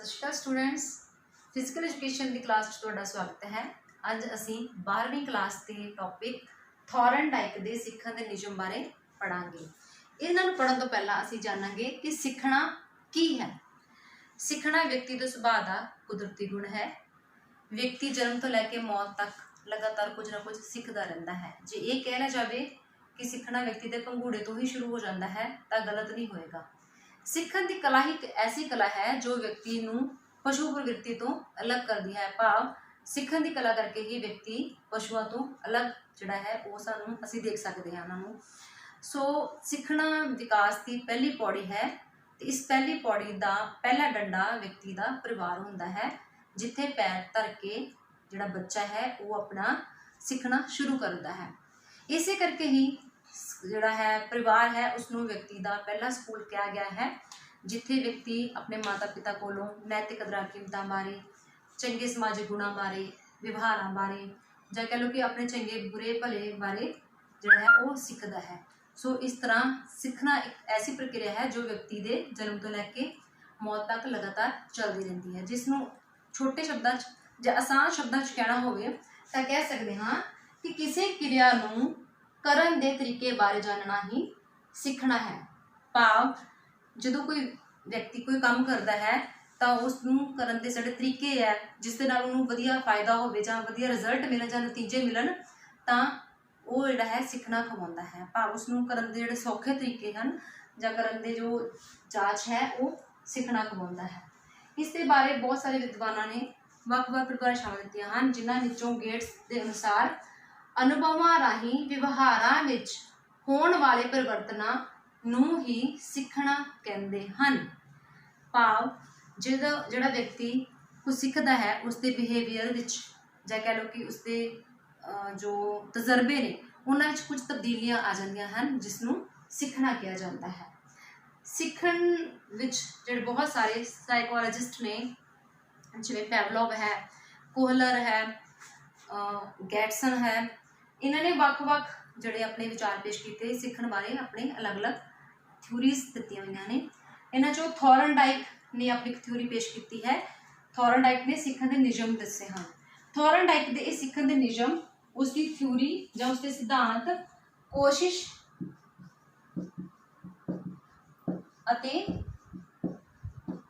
सत श्री अकाल students, physical education की क्लास में तुहाडा स्वागत है। अज असी 12वीं क्लास के टॉपिक थॉर्नडाइक के सीखण के नियम बारे पढ़ांगे। इन्हां नूं पढ़न तो पहला असी जानांगे कि सीखना की है। सीखना व्यक्ति के सुभाव का कुदरती गुण है। व्यक्ति जन्म तो लैके मौत तक लगातार कुछ ना कुछ सीखता रहता है। जे ये कहना जाए कि सीखना व्यक्ति के पंगूड़े तो ही शुरू हो जाता है तो गलत नहीं होएगा। सीखण की कला ही एक ऐसी कला है जो व्यक्ति नूं पशु प्रवृत्ति तो अलग करती है। भाव सीखण की कला करके ही व्यक्ति पशुओं तो अलग जिहड़ा है वो सानूं असीं देख सकते हैं उन्हां नूं। सो सीखना विकास की पहली पौड़ी है। तो इस पहली पौड़ी का पहला डंडा व्यक्ति का परिवार होंदा है, जिथे पैर धर के जिहड़ा बच्चा है वो अपना सीखना शुरू करता है। इसे करके ही जिहड़ा है परिवार है उसनों व्यक्ति का पहला स्कूल कहा गया है, जिथे व्यक्ति अपने माता पिता कोलों नैतिक कदरां कीमतां बारे, चंगे समाजिक गुणां बारे, व्यवहारां बारे, जां कह लो कि अपने चंगे बुरे भले बारे जिहड़ा है वो सीखदा है। सो इस तरह सीखना एक ऐसी प्रक्रिया है जो व्यक्ति के जन्म तो लैके मौत तक लगातार चलती रहती है, जिसनों छोटे शब्दों जां आसान शब्दों कहना होवे तां कह सकते हाँ कि किसी क्रिया नूं करन दे तरीके बारे जानना ही सीखना है। भाव जो कोई व्यक्ति कोई काम करता है तो उसनूं करन दे साडे तरीके है जिस दे नाल उहनूं वधिया फायदा होवे जां वधिया रिजल्ट मिले जां नतीजे मिलन तां वो जिहड़ा है सीखना खवाउंदा है। भाव उसनूं करन दे जिहड़े सौखे तरीके हन जां करन दे जो जांच है वो सीखना खवाउंदा है। इस दे बारे बहुत सारे विद्वानां ने ਵੱਖ-ਵੱਖ परिभाषावां दित्तियां हन, जिन्हां विचों गेट्स के अनुसार अनुभवां राहीं व्यवहारां विच होण वाले परिवर्तनां नूं ही सीखना कहंदे हन। भाव जिहड़ा व्यक्ति कुछ सीखदा है उसके बिहेवियर विच जां कह लो कि उसके जो तजर्बे ने उन्हां विच कुछ तब्दीलियां आ जांदियां हन, जिसनूं सीखना कहा जाता है। सीखण विच जिहड़े बहुत सारे साइकोलॉजिस्ट ने जिवें पैवलोव है, कोहलर है, गैटसन है, इन्होंने ਵੱਖ-ਵੱਖ ਜਿਹੜੇ अपने विचार पेश किए सीखण बारे अपने अलग अलग थ्योरीज दित्तियां होईयां ने। इन्हां चों थॉर्नडाइक ने अपनी एक थ्योरी पेश की है। थॉर्नडाइक ने सीखण के नियम दस्से हैं। थॉर्नडाइक के इस सीखण के नियम उसकी थ्योरी जां उसके सिद्धांत कोशिश अते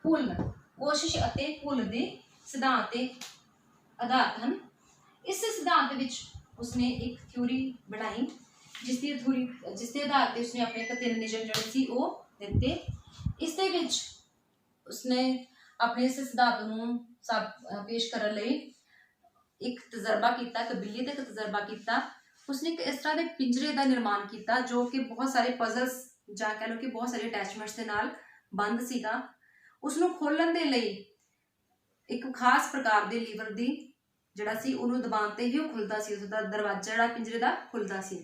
भुल कोशिश अते भुल दे सिद्धांत के आधारित हैं। इस सिद्धांत विच उसने एक थ्योरी बनाई जिसके आधार पर उसने अपने 3 नियम जिहड़े सी वो दिते। इस दे विच उसने अपने इस सिद्धांत नूं पेश करने लई एक तजर्बा किया, एक बिल्ली का तजर्बा किया। उसने एक इस तरह के पिंजरे का निर्माण किया जो कि बहुत सारे पजल्स जां कह लो कि बहुत सारे अटैचमेंट्स के नाल बंद सीगा। उसनूं खोलण दे लई एक खास प्रकार के लीवर की जिहड़ा सी उहनूं दबाउण ते ही खुलदा सी, उसका दरवाजा जिहड़ा पिंजरे का खुलदा सी।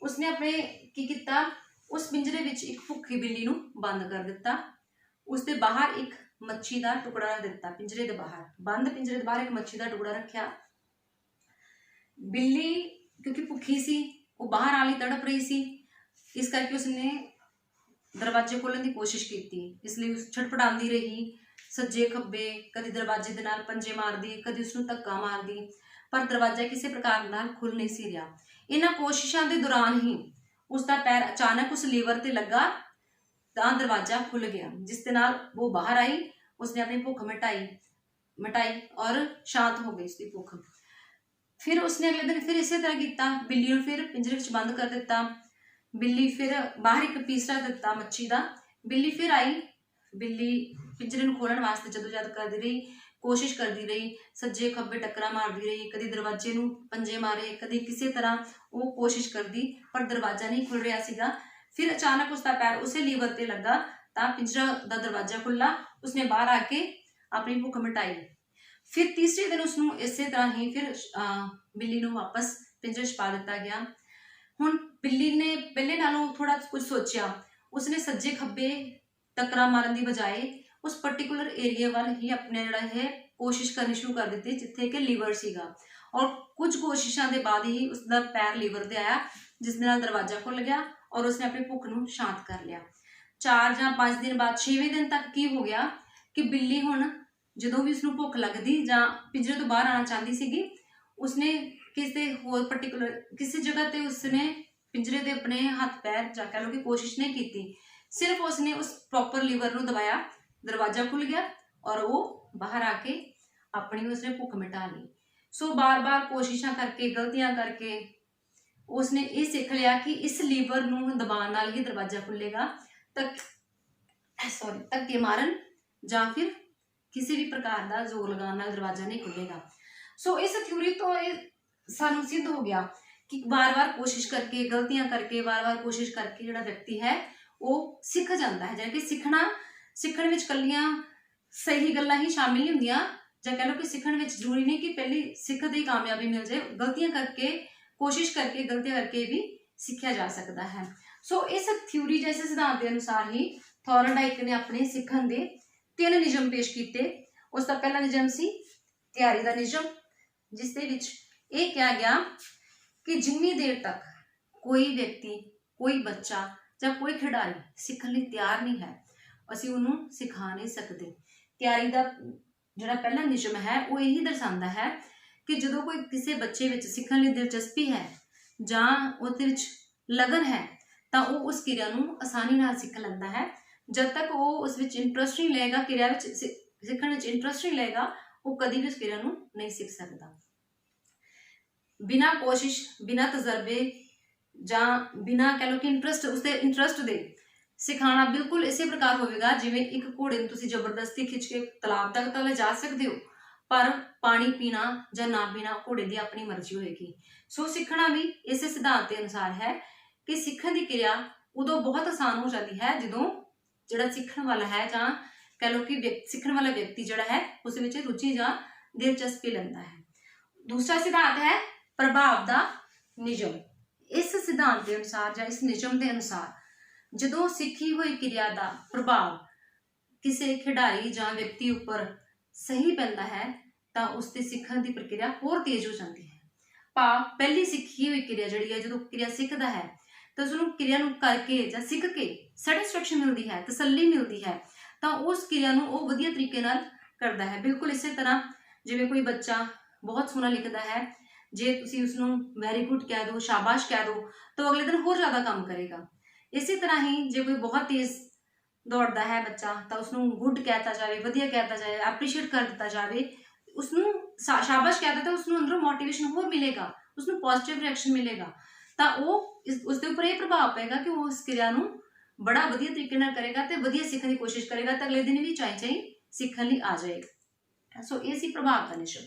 उसने अपने की कीता, उस पिंजरे विच एक भुखी बिल्ली नूं बंद कर दिता। उसके बाहर एक मच्छी का टुकड़ा रख दिता। पिंजरे के बाहर बंद पिंजरे के बाहर एक मच्छी का टुकड़ा रखा। बिल्ली क्योंकि भुखी सी वो बाहर आने तड़प रही सी, इस करके उसने दरवाजे खोलने की कोशिश की। इसलिए उस छटपटाती रही सज्जे खब्बे, कभी दरवाजे के नाल पंजे मारदी, कभी उसनूं धक्का मारदी, पर दरवाजा किसी प्रकार नाल खुल नहीं सी रहा। इन्हां कोशिशों के दौरान ही उसका पैर अचानक उस लीवर ते लगा तां दरवाजा खुल गया, जिसके नाल वो बाहर आई। उसने अपनी भुख मिटाई और शांत हो गई उसकी भुख। फिर उसने अगले दिन फिर इसी तरह किया, बिल्ली को फिर पिंजरे विच बंद कर दिता। बिल्ली फिर बाहर एक पीस रख दिता मच्छी का। बिल्ली फिर आई। बिल्ली पिंजरे नूं खोलण वास्ते जदोजहद करती रही, कोशिश करती रही, सज्जे खब्बे टक्करां मारती रही, कभी दरवाजे नूं पंजे मारे, कभी किसी तरह वो कोशिश करती, पर दरवाजा नहीं खुल रहा सीगा। फिर अचानक उसका पैर उस लीवर ते लगा तां पिंजरा दा दरवाजा खुला। उसने बाहर आके अपनी भुख मिटाई। फिर तीसरे दिन उसनूं इसे तरह ही फिर बिल्ली नूं वापस पिंजरे च पा दिता गया। हुण बिल्ली ने पहले नालों थोड़ा कुछ सोचा। उसने सज्जे खब्बे टक्करां मारन की बजाय उस पर्टिकुलर एरिया वाल ही अपने जिहड़ा है कोशिश करनी शुरू कर दी जिथे कि लीवर सीगा। और कुछ कोशिशों के बाद ही उसका पैर लीवर ते आया, जिस दे नाल दरवाजा खुल गया और उसने अपनी भुख नूं शांत कर लिया। 4 या 5 दिन बाद 6वें दिन तक की हो गया कि बिल्ली हुण ਜਦੋਂ ਵੀ ਉਸਨੂੰ ਭੁੱਖ ਲੱਗਦੀ ਜਾਂ ਪਿੰਜਰੇ ਤੋਂ ਬਾਹਰ ਆਉਣਾ ਚਾਹੁੰਦੀ ਸੀਗੀ, ਉਸਨੇ ਕਿਸੇ ਹੋਰ ਪਾਰਟਿਕੂਲਰ ਕਿਸੇ ਜਗ੍ਹਾ ਤੇ ਉਸਨੇ ਪਿੰਜਰੇ ਦੇ ਆਪਣੇ ਹੱਥ पैर ਜਾਂ कह लो कि कोशिश नहीं की, सिर्फ उसने उस प्रॉपर लीवर ਨੂੰ दबाया, दरवाजा खुल गया और वो बाहर आके अपनी उसने भुख मिटा ली। सो बार बार कोशिशें करके गलतियां करके उसने ये सीख लिया कि इस लीवर ਨੂੰ दबाने नाल ही दरवाजा खुलेगा, धक्के मारन ਜਾਂ फिर किसी भी प्रकार का जोर लगाने नाल दरवाजा नहीं खुलेगा। सो इस थ्योरी तो सानू सिद्ध हो गया कि बार बार कोशिश करके गलतियां करके बार बार कोशिश करके जिहड़ा व्यक्ति है वो सीख जाता है। जाने कि सीखण विच कल्लियां सही गल्लां ही शामिल नहीं हुंदियां, जां कह लो कि सीखण विच जरूरी नहीं कि पहली सीखते ही कामयाबी मिल जाए, गलतियां करके कोशिश करके गलतियां करके भी सीखा जा सकता है। सो इस थ्योरी जैसे सिद्धांत के अनुसार ही थॉर्नडाइक ने अपने सीखण के 3 नियम पेश किए। उसका पहला नियम सी तैयारी का नियम, जिस दे विच ये कहा गया कि जिन्नी देर तक कोई व्यक्ति कोई बच्चा या कोई खिडारी सीखने लई तैयार नहीं है, असीं उन्हों सिखा नहीं सकते। तैयारी का जिहड़ा पहला नियम है वो यही दर्शाता है कि जो कोई किसी बच्चे विच सीखने लई दिलचस्पी है जां उहदे विच लगन है तो वो उस क्रिया नूं आसानी नाल सीख लैंदा है। जब तक वो उस विच इंटरस्ट नहीं लेगा, क्रिया विच सीखण विच इंटरस्ट नहीं लेगा, वो कभी भी उस क्रिया नूं नहीं सीख सकता। बिना कोशिश बिना तजर्बे जां बिना कह लो कि इंटरस्ट उसके इंटरस्ट दे सिखाना बिल्कुल इसी प्रकार होगा जिवें एक घोड़े नूं तुसीं जबरदस्ती खिंच के तलाब तक तो ले जा सकते हो, पर पानी पीना जां ना पीना घोड़े की अपनी मर्जी होएगी। सो सीखना भी इस सिद्धांत के अनुसार है कि सीखण की क्रिया उदों बहुत आसान हो जाती है जदों जिहड़ा सीखण वाला है जां कह लो कि सीखण वाला व्यक्ति जिहड़ा है उस विच रुचि जां दिलचस्पी लैंदा है। दूसरा सिद्धांत है प्रभाव का नियम। इस सिद्धांत के अनुसार या इस नियम के अनुसार जदों सीखी हुई क्रिया का प्रभाव किसी खिडारी जां व्यक्ति उपर सही पैंदा है तो उसकी सीखण की प्रक्रिया होर तेज हो जाती है। भाव पहली सीखी हुई क्रिया जिहड़ी है जदों क्रिया सीखदा है तो उसनूं क्रिया नूं करके जां सीख के सैटिस्फैक्शन मिलती है, तसल्ली मिलती है, तो उस क्रिया नूं वो वधिया तरीके नाल करदा है। बिल्कुल इस तरह जिवें कोई बच्चा बहुत सोहना लिखता है, जे तुसीं उसनूं वैरी गुड कह दो, शाबाश कह दो, तो अगले दिन होर ज़्यादा काम करेगा। इसी तरह ही जो कोई बहुत तेज़ दौड़ता है बच्चा तो उसनूं गुड कहता जाए, वधिया कहता जाए, एप्रीशिएट कर दिता जाए, उसनूं शाबाश कहता तो उसनूं अंदरों मोटिवेशन होर मिलेगा, उसनूं पॉजिटिव रिएक्शन मिलेगा, तो वो उसके उपर यह प्रभाव पेगा कि वो उस क्रिया नूं बड़ा वधिया तरीके नाल करेगा तो वधिया सीखने की कोशिश करेगा, तो अगले दिन भी चाई सीखने लई आ जाएगा। सो ये सी प्रभाव का नियम।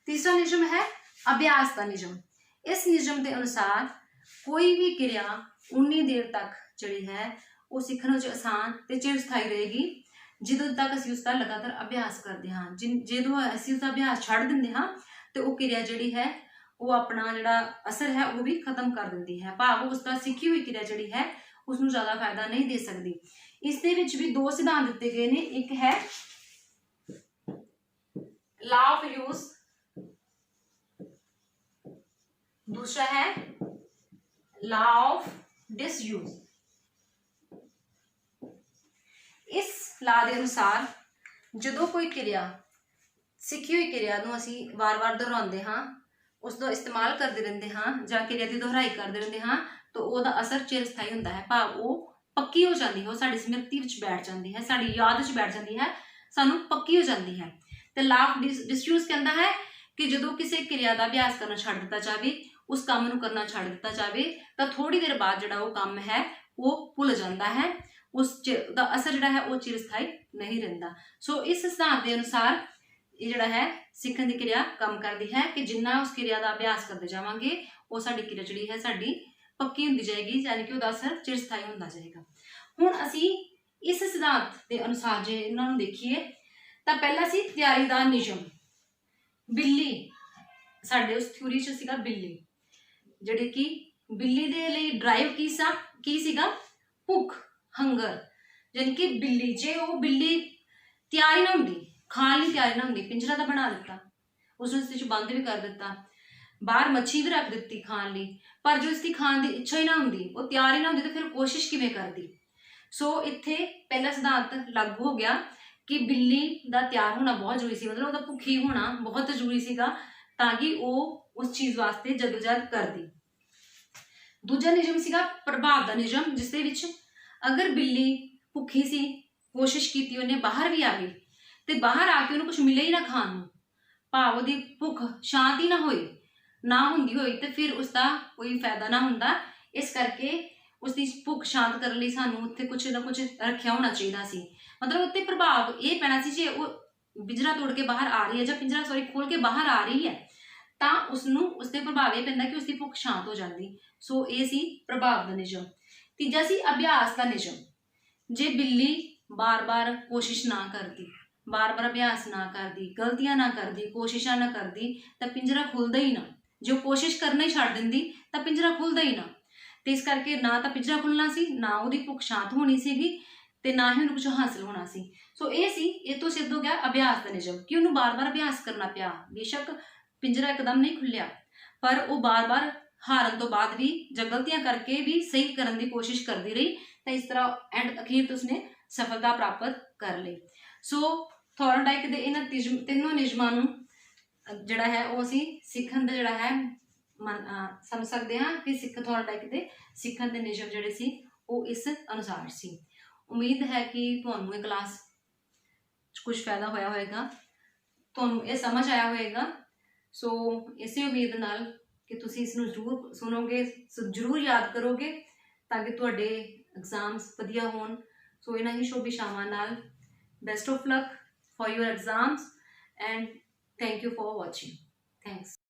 तीसरा नियम है अभ्यास का नियम। इस नियम के अनुसार कोई भी क्रिया उन्नी देर तक जिहड़ी है वो सीखने च आसान ते चिरस्थाई रहेगी ਜਦੋਂ तक ਅਸੀਂ उसका लगातार अभ्यास करते हाँ। ਜਦੋਂ ਅਸੀਂ उसका अभ्यास छड़ देंगे हाँ तो वो क्रिया जिहड़ी है वो अपना जिहड़ा असर है वो भी खत्म कर देती है, भाव उसका सीखी हुई क्रिया जिहड़ी है उसनूं ज़्यादा फायदा नहीं दे सकती। इस दे विच भी 2 सिद्धांत दिते गए ने, एक है लॉ ऑफ यूज, दूसरा है लॉ ऑफ डिसयूज। इस ला के अनुसार जो कोई क्रिया सीखी हुई क्रिया नूं असीं वार वार दोहराउंदे हाँ, उसका इस्तेमाल करते रहते हाँ जां क्रिया की दोहराई करते रहते हाँ तो वह असर चिरस्थाई होंदा है, भाव वो पक्की हो जाती है, वो साडी स्मृति विच बैठ जाती है, साडी याद विच बैठ जाती है, सानूं पक्की हो जाती है। तो लॉ ऑफ डिसयूज कहता है कि जो किसी क्रिया का अभ्यास करना छड्ड दिता जाए, उस काम नूं करना छड्ड दिता जाए तो थोड़ी देर बाद जिहड़ा वो काम है वो भुल जाता है, उसका असर जिहड़ा है वो चिरस्थाई नहीं रहिंदा। सो इस सिद्धांत के अनुसार ये जिहड़ा है सीखण की क्रिया काम करती है कि जिन्ना उस क्रिया का अभ्यास करते जावांगे वो साडी क्रिया जिहड़ी है साडी पक्की होंदी जाएगी, यानी कि उसका असर चिरस्थाई होंदा जाएगा। हुण असीं इस सिद्धांत के अनुसार जे इन्हां नूं देखीए तो पहला सी तैयारी का नियम। बिल्ली साडे उस थ्योरी च सीगा बिल्ली, जिहड़ी कि बिल्ली दे लई ड्राइव की सीगा भुख, हंगर, यानी कि बिल्ली जे वो बिल्ली तैयारी ना होंदी, खाण लई तैयारी ना होंदी, पिंजरा तो बना दिता, उसनूं बंद भी कर दिता, बाहर मच्छी भी रख दी खाण लई, पर जो इसकी खाण की इच्छा ही ना होंदी, वो तैयार ही ना होंदी, तो फिर कोशिश किवें करदी। सो इत्थे पहला सिद्धांत लागू हो गया कि बिल्ली का तैयार होना बहुत जरूरी सी, मतलब ਉਹਦਾ ਭੁੱਖੀ ਹੋਣਾ ਬਹੁਤ ਜ਼ਰੂਰੀ ਸੀਗਾ ਤਾਂ ਕਿ ਉਹ ਉਸ ਚੀਜ਼ ਵਾਸਤੇ ਜਦੋਜਹਿਦ ਕਰਦੀ। ਦੂਜਾ ਨਿਯਮ ਸੀਗਾ ਪ੍ਰਭਾਵ ਦਾ ਨਿਯਮ, ਜਿਸ ਦੇ ਵਿੱਚ ਅਗਰ ਬਿੱਲੀ ਭੁੱਖੀ ਸੀ, ਕੋਸ਼ਿਸ਼ ਕੀਤੀ ਉਹਨੇ ਬਾਹਰ ਵੀ ਆ ਗਈ ਤੇ ਬਾਹਰ ਆ ਕੇ ਉਹਨੂੰ ਕੁਝ ਮਿਲੇ ਹੀ ਨਾ ਖਾਣ ਨੂੰ, ਭਾਵ ਉਹਦੀ ਭੁੱਖ ਸ਼ਾਂਤ ਹੀ ਨਾ ਹੋਈ, ਨਾ ਹੁੰਦੀ ਹੋਈ, ਤੇ ਫਿਰ ਉਸਦਾ ਕੋਈ ਫਾਇਦਾ ਨਾ ਹੁੰਦਾ। ਇਸ ਕਰਕੇ ਉਸਦੀ ਭੁੱਖ ਸ਼ਾਂਤ ਕਰਨ ਲਈ ਸਾਨੂੰ ਉੱਥੇ ਕੁਝ ਨਾ ਕੁਝ ਰੱਖਿਆ ਹੋਣਾ ਚਾਹੀਦਾ ਸੀ, ਮਤਲਬ ਉੱਤੇ ਪ੍ਰਭਾਵ ਇਹ ਪੈਣਾ ਸੀ ਜੇ ਉਹ ਪਿੰਜਰਾ ਤੋੜ ਕੇ ਬਾਹਰ ਆ ਰਹੀ ਹੈ ਜਾਂ ਪਿੰਜਰਾ ਖੋਲ ਕੇ ਬਾਹਰ ਆ ਰਹੀ ਹੈ ਤਾਂ ਉਸਨੂੰ ਉਸਦੇ ਪ੍ਰਭਾਵ ਇਹ ਪੈਂਦਾ ਕਿ ਉਸਦੀ ਭੁੱਖ ਸ਼ਾਂਤ ਹੋ ਜਾਂਦੀ। ਸੋ ਇਹ ਸੀ ਪ੍ਰਭਾਵ ਦਾ ਨਿਯਮ। ਤੀਜਾ ਸੀ ਅਭਿਆਸ ਦਾ ਨਿਯਮ। ਜੇ ਬਿੱਲੀ ਬਾਰ-ਬਾਰ ਕੋਸ਼ਿਸ਼ ਨਾ ਕਰਦੀ, ਬਾਰ-ਬਾਰ ਅਭਿਆਸ ਨਾ ਕਰਦੀ, ਗਲਤੀਆਂ ਨਾ ਕਰਦੀ, ਕੋਸ਼ਿਸ਼ਾਂ ਨਾ ਕਰਦੀ ਤਾਂ ਪਿੰਜਰਾ ਖੁੱਲਦਾ ਹੀ ਨਾ। ਜੇ ਉਹ ਕੋਸ਼ਿਸ਼ ਕਰਨਾ ਹੀ ਛੱਡ ਦਿੰਦੀ ਤਾਂ ਪਿੰਜਰਾ ਖੁੱਲਦਾ ਹੀ ਨਾ। ਤੇ ਇਸ ਕਰਕੇ ਨਾ ਤਾਂ ਪਿੰਜਰਾ ਖੁੱਲਣਾ ਸੀ, ਨਾ ਉਹਦੀ ਭੁੱਖ ਸ਼ਾਂਤ ਹੋਣੀ ਸੀਗੀ ਤੇ ਨਾ ਹੀ ਉਹਨੂੰ ਕੁਝ ਹਾਸਲ ਹੋਣਾ ਸੀ। ਸੋ ਇਹ ਸੀ, ਇਹ ਤੋਂ ਸਿੱਧ ਹੋ ਗਿਆ ਅਭਿਆਸ ਦਾ ਨਿਯਮ ਕਿ ਉਹਨੂੰ ਬਾਰ-ਬਾਰ ਅਭਿਆਸ ਕਰਨਾ ਪਿਆ। ਬੇਸ਼ੱਕ ਪਿੰਜਰਾ ਇੱਕਦਮ ਨਹੀਂ ਖੁੱਲਿਆ, ਪਰ ਉਹ ਬਾਰ-ਬਾਰ ਹਾਰਨ ਤੋਂ ਬਾਅਦ ਵੀ ਜਾਂ ਗਲਤੀਆਂ ਕਰਕੇ ਵੀ ਸਹੀ ਕਰਨ ਦੀ ਕੋਸ਼ਿਸ਼ ਕਰਦੀ ਰਹੀ ਤਾਂ ਇਸ ਤਰ੍ਹਾਂ ਐਂਡ ਅਖੀਰ ਤੋਂ ਉਸਨੇ ਸਫਲਤਾ ਪ੍ਰਾਪਤ ਕਰ ਲਈ। ਸੋ ਥੋਰਨਡਾਈਕ ਦੇ ਇਹਨਾਂ ਤਿੰਨੋਂ ਨਿਯਮਾਂ ਨੂੰ ਜਿਹੜਾ ਹੈ ਉਹ ਅਸੀਂ ਸਿੱਖਣ ਦਾ ਜਿਹੜਾ ਹੈ ਸਮਝ ਸਕਦੇ ਹਾਂ ਕਿ ਥੋਰਨਡਾਈਕ ਦੇ ਸਿੱਖਣ ਦੇ ਨਿਯਮ ਜਿਹੜੇ ਸੀ ਉਹ ਇਸ ਅਨੁਸਾਰ ਸੀ। ਉਮੀਦ ਹੈ ਕਿ ਤੁਹਾਨੂੰ ਇਹ ਕਲਾਸ 'ਚ ਕੁਝ ਫਾਇਦਾ ਹੋਇਆ ਹੋਵੇਗਾ, ਤੁਹਾਨੂੰ ਇਹ ਸਮਝ ਆਇਆ ਹੋਵੇਗਾ। ਸੋ ਇਸੇ ਉਮੀਦ ਨਾਲ ਕਿ ਤੁਸੀਂ ਇਸ ਨੂੰ ਜ਼ਰੂਰ ਸੁਣੋਗੇ, ਜ਼ਰੂਰ ਯਾਦ ਕਰੋਗੇ ਤਾਂ ਕਿ ਤੁਹਾਡੇ ਐਗਜ਼ਾਮਸ ਵਧੀਆ ਹੋਣ। ਸੋ ਇਹਨਾਂ ਹੀ ਸ਼ੁਭ ਇਛਾਵਾਂ ਨਾਲ best of luck for your exams and thank you for watching. Thanks.